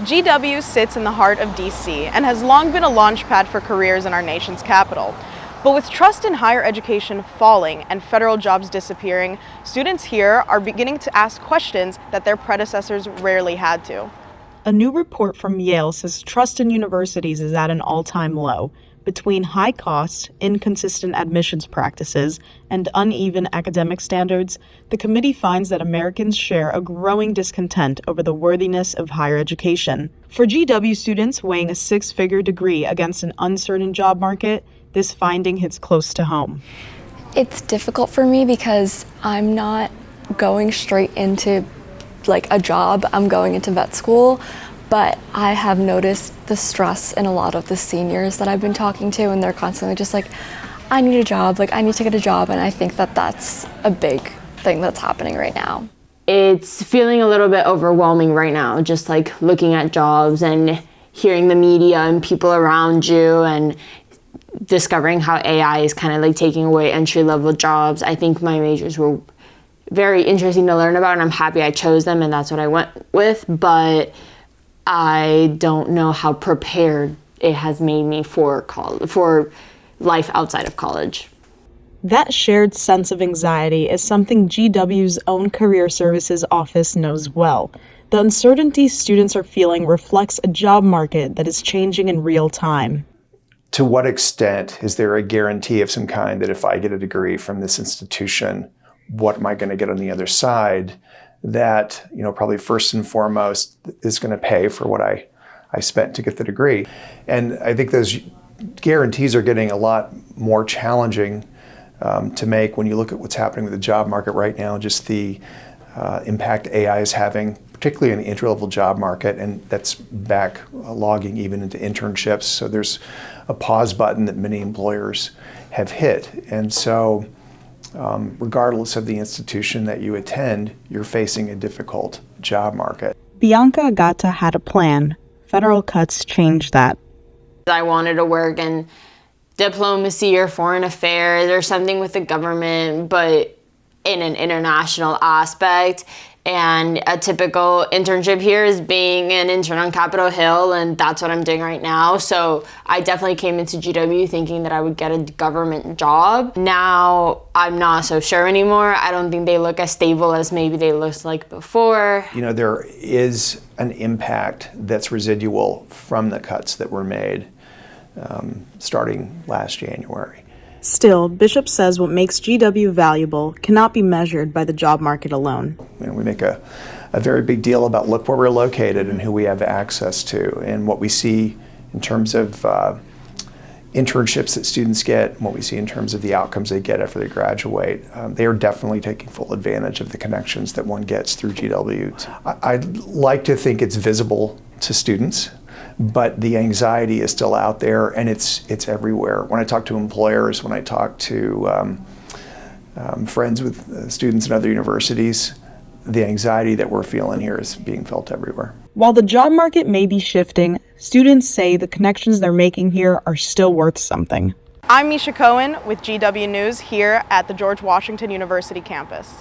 GW sits in the heart of DC and has long been a launchpad for careers in our nation's capital. But with trust in higher education falling and federal jobs disappearing, students here are beginning to ask questions that their predecessors rarely had to. A new report from Yale says trust in universities is at an all-time low. Between high costs, inconsistent admissions practices, and uneven academic standards, the committee finds that Americans share a growing discontent over the worthiness of higher education. For GW students weighing a six-figure degree against an uncertain job market, this finding hits close to home. It's difficult for me because I'm not going straight into a job. I'm going into vet school. But I have noticed the stress in a lot of the seniors that I've been talking to, and they're constantly just like, I need a job, I need to get a job, and I think that that's a big thing that's happening right now. It's feeling a little bit overwhelming right now, just looking at jobs and hearing the media and people around you and discovering how AI is kind of taking away entry-level jobs. I think my majors were very interesting to learn about, and I'm happy I chose them, and that's what I went with, but I don't know how prepared it has made me for life outside of college. That shared sense of anxiety is something GW's own Career Services office knows well. The uncertainty students are feeling reflects a job market that is changing in real time. To what extent is there a guarantee of some kind that if I get a degree from this institution, what am I going to get on the other side? That, probably first and foremost is going to pay for what I spent to get the degree. And I think those guarantees are getting a lot more challenging to make when you look at what's happening with the job market right now, just the impact AI is having, particularly in the entry-level job market, and that's backlogging even into internships. So there's a pause button that many employers have hit. And so regardless of the institution that you attend, you're facing a difficult job market. Bianca Agata had a plan. Federal cuts changed that. I wanted to work in diplomacy or foreign affairs or something with the government, but in an international aspect. And a typical internship here is being an intern on Capitol Hill, and that's what I'm doing right now. So I definitely came into GW thinking that I would get a government job. Now I'm not so sure anymore. I don't think they look as stable as maybe they looked like before. There is an impact that's residual from the cuts that were made starting last January. Still, Bishop says what makes GW valuable cannot be measured by the job market alone. We make a very big deal about look where we're located and who we have access to, and what we see in terms of internships that students get, and what we see in terms of the outcomes they get after they graduate. They are definitely taking full advantage of the connections that one gets through GW. I'd like to think it's visible to students, but the anxiety is still out there, and it's everywhere. When I talk to employers, when I talk to friends with students in other universities, the anxiety that we're feeling here is being felt everywhere. While the job market may be shifting, students say the connections they're making here are still worth something. I'm Misha Cohen with GW News here at the George Washington University campus.